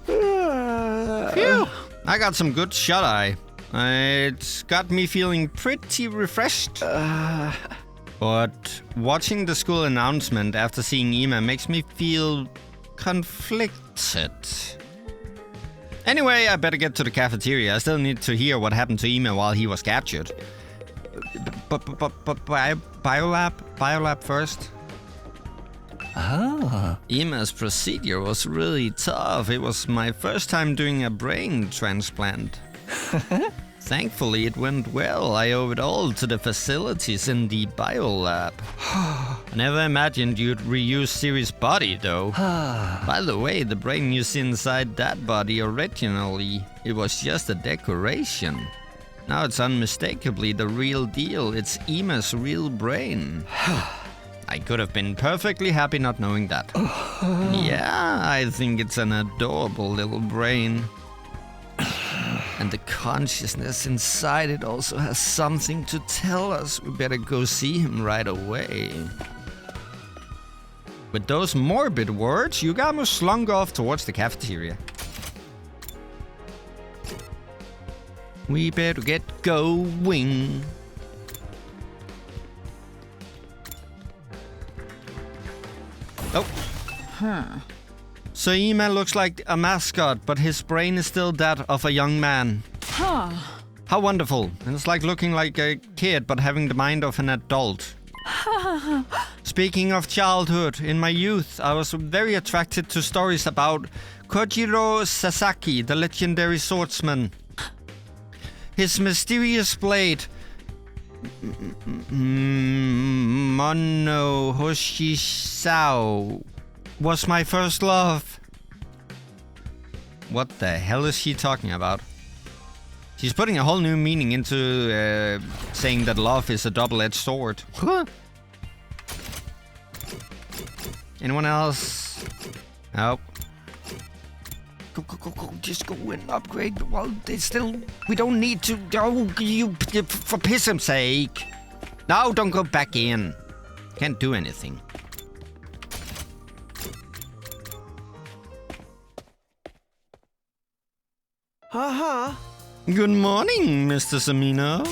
C: Phew! I got some good shut-eye. It's got me feeling pretty refreshed. But watching the school announcement after seeing Ima makes me feel conflicted. Anyway, I better get to the cafeteria. I still need to hear what happened to Ima while he was captured. But Biolab first. Ima's procedure was really tough. It was my first time doing a brain transplant. Thankfully, it went well. I owe it all to the facilities in the biolab. I never imagined you'd reuse Siri's body, though. By the way, the brain you see inside that body originally, it was just a decoration. Now it's unmistakably the real deal. It's Ima's real brain. I could have been perfectly happy not knowing that. Yeah, I think it's an adorable little brain. And the consciousness inside it also has something to tell us. We better go see him right away. With those morbid words, Yugamo slunk off towards the cafeteria. We better get going. Oh. So Ima looks like a mascot, but his brain is still that of a young man. How wonderful. And it's like looking like a kid, but having the mind of an adult. Speaking of childhood, in my youth, I was very attracted to stories about Kojiro Sasaki, the legendary swordsman. His mysterious blade, Mono Hoshisao, was my first love. What the hell is she talking about? She's putting a whole new meaning into saying that love is a double-edged sword. Anyone else? Nope. Go, just go and upgrade. Well, we don't need to. Oh, for piss's sake. No, don't go back in. Can't do anything. Good morning, Mr. Samino.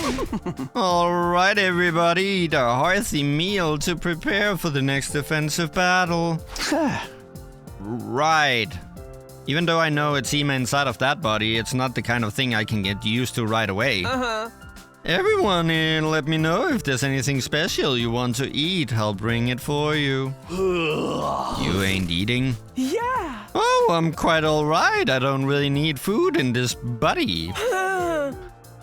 C: All right, everybody, eat a hearty meal to prepare for the next defensive battle. Right. Even though I know it's Ima inside of that body, it's not the kind of thing I can get used to right away. Everyone, let me know if there's anything special you want to eat. I'll bring it for you. You ain't eating?
H: Yeah.
C: Oh, I'm quite alright. I don't really need food in this body.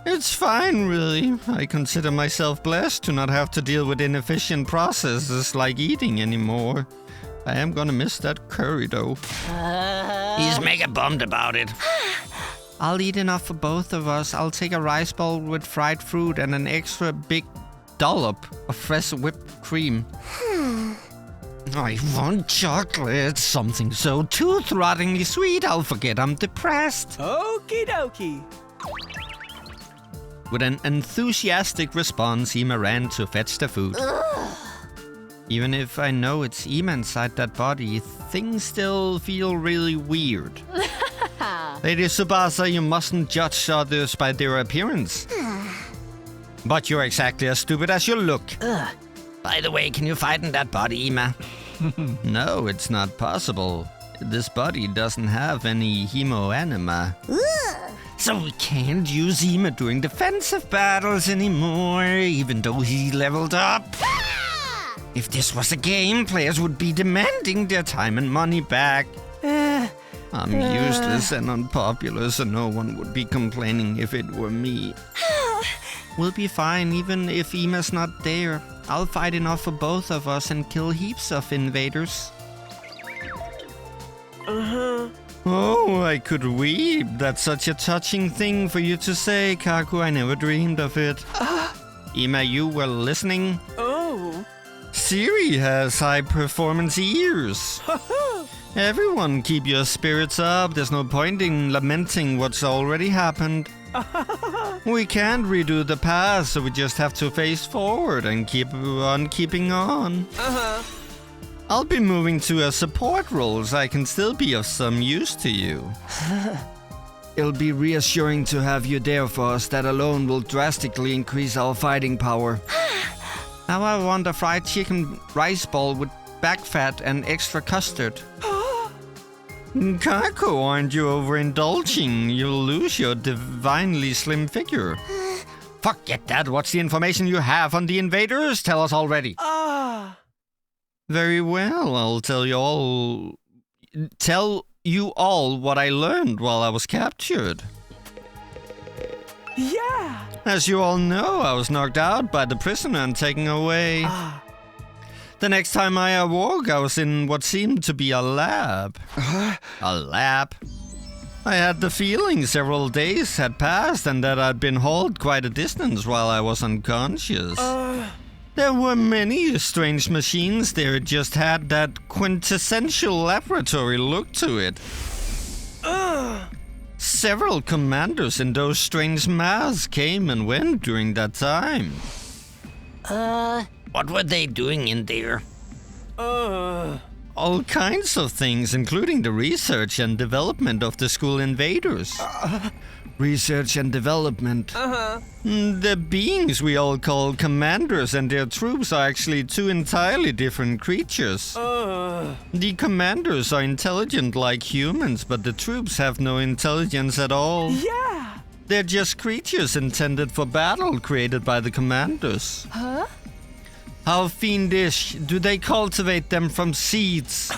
C: It's fine, really. I consider myself blessed to not have to deal with inefficient processes like eating anymore. I am gonna miss that curry, though.
B: He's mega bummed about it.
C: I'll eat enough for both of us. I'll take a rice bowl with fried fruit and an extra big dollop of fresh whipped cream. I want chocolate. Something so tooth-rottingly sweet I'll forget I'm depressed.
H: Okie dokie.
C: With an enthusiastic response, Ima ran to fetch the food. Even if I know it's Ima inside that body, things still feel really weird. Lady Tsubasa, you mustn't judge others by their appearance. But you're exactly as stupid as you look.
B: By the way, can you fight in that body, Ima?
C: No, it's not possible. This body doesn't have any hemoanima.
B: So we can't use Ima during defensive battles anymore, even though he leveled up. If this was a game, players would be demanding their time and money back. I'm useless and unpopular, so no one would be complaining if it were me. We'll be fine, even if Ima's not there. I'll fight enough for both of us and kill heaps of invaders. Oh, I could weep. That's such a touching thing for you to say, Kaku. I never dreamed of it. Ima, you were listening?
H: Oh.
C: Siri has high-performance ears. Everyone, keep your spirits up. There's no point in lamenting what's already happened. We can't redo the past, so we just have to face forward and keep on keeping on. I'll be moving to a support role so I can still be of some use to you. It'll be reassuring to have you there for us. That alone will drastically increase our fighting power. Now I want a fried chicken rice bowl with back fat and extra custard. Kako, aren't you overindulging? You'll lose your divinely slim figure. Forget that. What's the information you have on the invaders? Tell us already. Very well. I'll tell you all what I learned while I was captured.
H: Yeah.
C: As you all know, I was knocked out by the prisoner and taken away. The next time I awoke, I was in what seemed to be a lab. A lab? I had the feeling several days had passed and that I'd been hauled quite a distance while I was unconscious. There were many strange machines there, just had that quintessential laboratory look to it. Several commanders in those strange masks came and went during that time.
B: What were they doing in there?
C: All kinds of things, including the research and development of the school invaders.
B: Research and development.
C: The beings we all call commanders and their troops are actually two entirely different creatures. The commanders are intelligent like humans, but the troops have no intelligence at all.
H: Yeah!
C: They're just creatures intended for battle, created by the commanders.
E: Huh?
C: How fiendish. Do they cultivate them from seeds?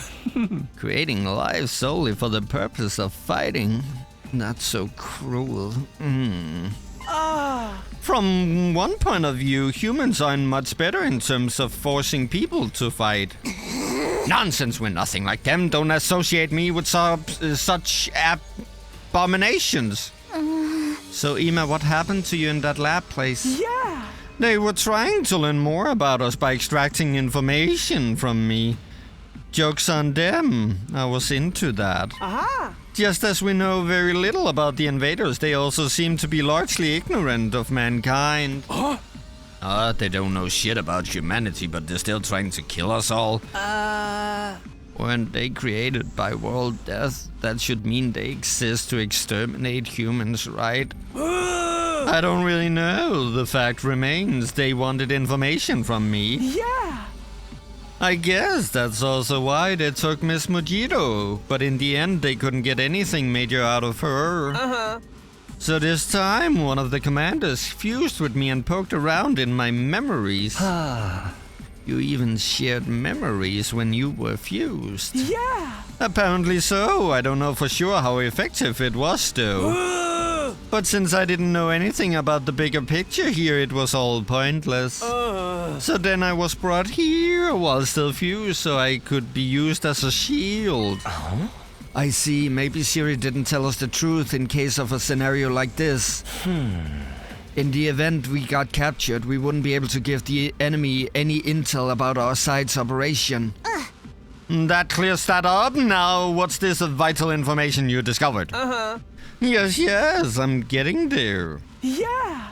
C: Creating life solely for the purpose of fighting. Not so cruel. From one point of view, humans aren't much better in terms of forcing people to fight.
B: Nonsense, we're nothing like them. Don't associate me with such abominations.
C: So, Ima, what happened to you in that lab place?
H: Yeah!
C: They were trying to learn more about us by extracting information from me. Joke's on them. I was into that.
H: Aha!
C: Just as we know very little about the invaders, they also seem to be largely ignorant of mankind.
B: They don't know shit about humanity, but they're still trying to kill us all.
C: Weren't they created by world death? That should mean they exist to exterminate humans, right? I don't really know. The fact remains they wanted information from me.
H: Yeah!
C: I guess that's also why they took Miss Mojito, but in the end they couldn't get anything major out of her. So this time, one of the commanders fused with me and poked around in my memories. You even shared memories when you were fused.
H: Yeah!
C: Apparently so. I don't know for sure how effective it was, though. But since I didn't know anything about the bigger picture here, it was all pointless. So then I was brought here while still fused so I could be used as a shield.
B: I see. Maybe Siri didn't tell us the truth in case of a scenario like this. In the event we got captured, we wouldn't be able to give the enemy any intel about our side's operation.
C: That clears that up. Now, what's this vital information you discovered? Yes, I'm getting there.
H: Yeah!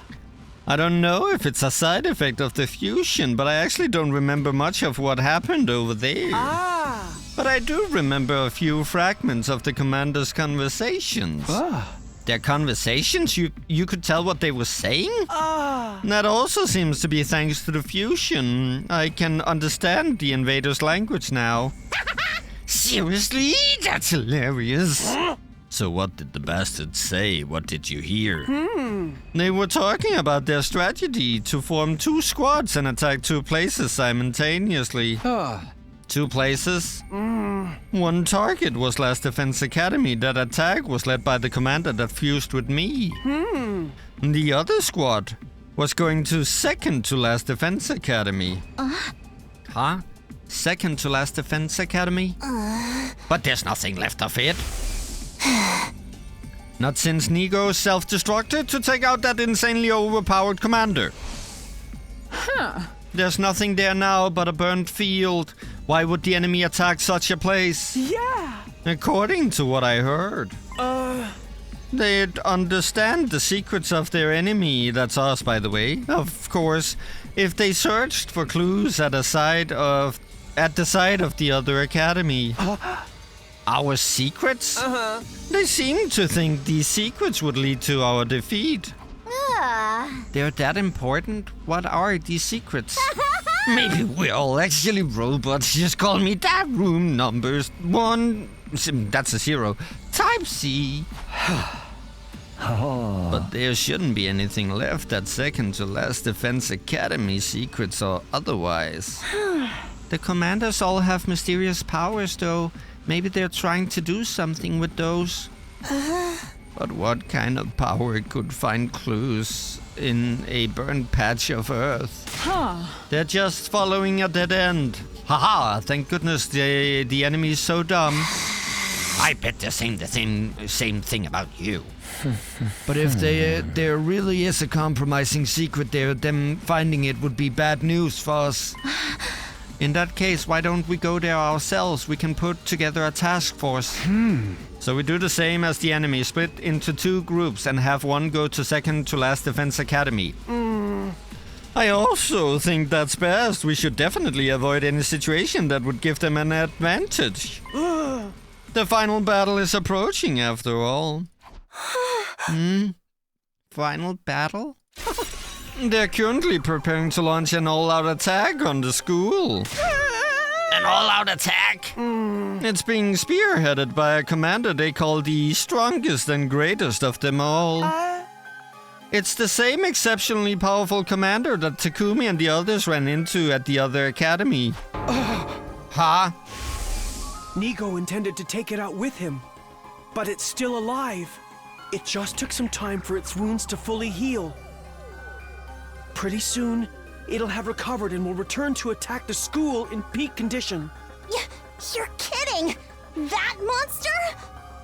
C: I don't know if it's a side effect of the fusion, but I actually don't remember much of what happened over there. But I do remember a few fragments of the commander's conversations. Their conversations? You could tell what they were saying? That also seems to be thanks to the fusion. I can understand the invader's language now. Seriously? That's hilarious. So what did the bastards say? What did you hear? They were talking about their strategy to form 2 squads and attack 2 places simultaneously. 2 places? One target was Last Defense Academy. That attack was led by the commander that fused with me. The other squad was going to second to Last Defense Academy. Huh? Second to Last Defense Academy?
B: But there's nothing left of it.
C: Not since Nigo self-destructed to take out that insanely overpowered commander. There's nothing there now but a burnt field. Why would the enemy attack such a place?
H: Yeah!
C: According to what I heard. They'd understand the secrets of their enemy. That's us, by the way. Of course, if they searched for clues at the side of the other academy. Our secrets? They seem to think these secrets would lead to our defeat. They're that important? What are these secrets?
B: Maybe we're all actually robots.
C: Just call me that. Room numbers 1. That's a 0. Type C. But there shouldn't be anything left at second to Last Defense Academy, secrets or otherwise. The commanders all have mysterious powers, though. Maybe they're trying to do something with those. But what kind of power could find clues in a burnt patch of earth? They're just following a dead end. Haha, thank goodness the enemy's so dumb.
B: I bet they're saying the same thing about you.
C: But if there really is a compromising secret there, them finding it would be bad news for us.
B: In that case, why don't we go there ourselves? We can put together a task force. So we do the same as the enemy, split into 2 groups and have one go to second to last defense academy. I also think that's best. We should definitely avoid any situation that would give them an advantage. The final battle is approaching, after all. Final battle? They're currently preparing to launch an all-out attack on the school. An all-out attack?
C: It's being spearheaded by a commander they call the strongest and greatest of them all. It's the same exceptionally powerful commander that Takumi and the others ran into at the other academy. Huh?
H: Nigo intended to take it out with him, but it's still alive. It just took some time for its wounds to fully heal. Pretty soon, it'll have recovered and will return to attack the school in peak condition.
A: You're kidding! That monster?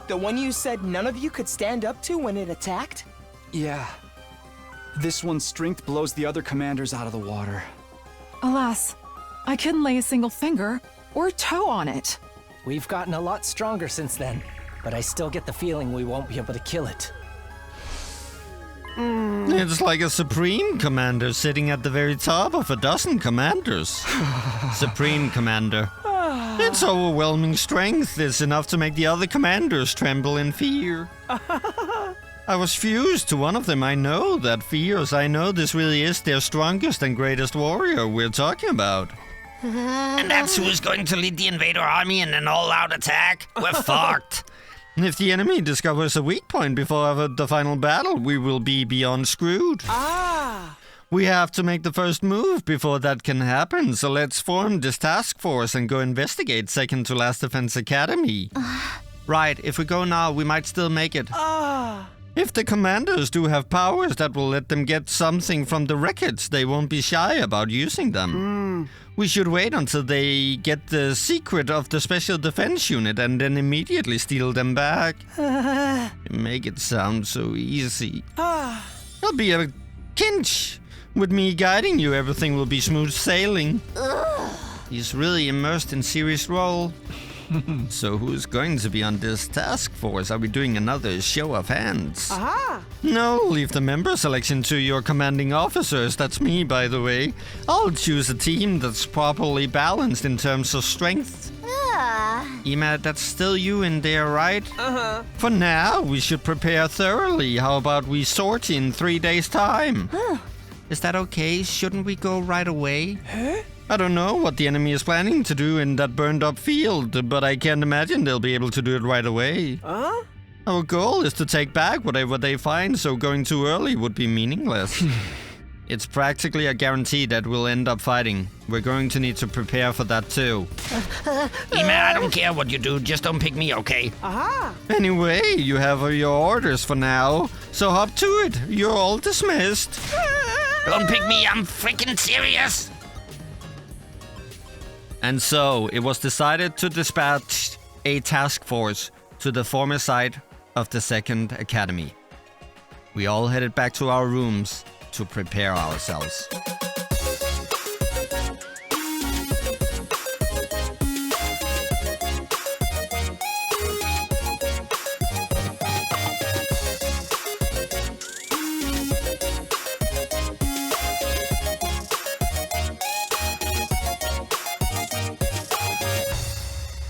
I: The one you said none of you could stand up to when it attacked?
F: Yeah. This one's strength blows the other commanders out of the water.
E: Alas, I couldn't lay a single finger or toe on it.
D: We've gotten a lot stronger since then, but I still get the feeling we won't be able to kill it.
C: It's like a supreme commander sitting at the very top of a dozen commanders. Supreme commander. Its overwhelming strength is enough to make the other commanders tremble in fear. I was fused to one of them. I know that fears. I know this really is their strongest and greatest warrior we're talking about.
B: And that's who's going to lead the invader army in an all-out attack? We're fucked.
C: If the enemy discovers a weak point before the final battle, we will be beyond screwed. We have to make the first move before that can happen, so let's form this task force and go investigate second to last defense academy.
B: Right, if we go now, we might still make it.
C: If the commanders do have powers that will let them get something from the records, they won't be shy about using them. We should wait until they get the secret of the special defense unit and then immediately steal them back. You make it sound so easy. It'll be a cinch. With me guiding you, everything will be smooth sailing.
B: He's really immersed in serious role.
C: So who's going to be on this task force? Are we doing another show of hands? No, leave the member selection to your commanding officers. That's me, by the way. I'll choose a team that's properly balanced in terms of strength.
B: Ima, that's still you in there, right?
C: For now, we should prepare thoroughly. How about we sort in 3 days' time?
B: Is that okay? Shouldn't we go right away?
C: I don't know what the enemy is planning to do in that burned up field, but I can't imagine they'll be able to do it right away. Our goal is to take back whatever they find, so going too early would be meaningless. It's practically a guarantee that we'll end up fighting. We're going to need to prepare for that too.
B: Ima, I don't care what you do, just don't pick me, okay?
C: Anyway, you have your orders for now, so hop to it. You're all dismissed.
B: Don't pick me, I'm freaking serious!
C: And so, it was decided to dispatch a task force to the former site of the Second Academy. We all headed back to our rooms to prepare ourselves.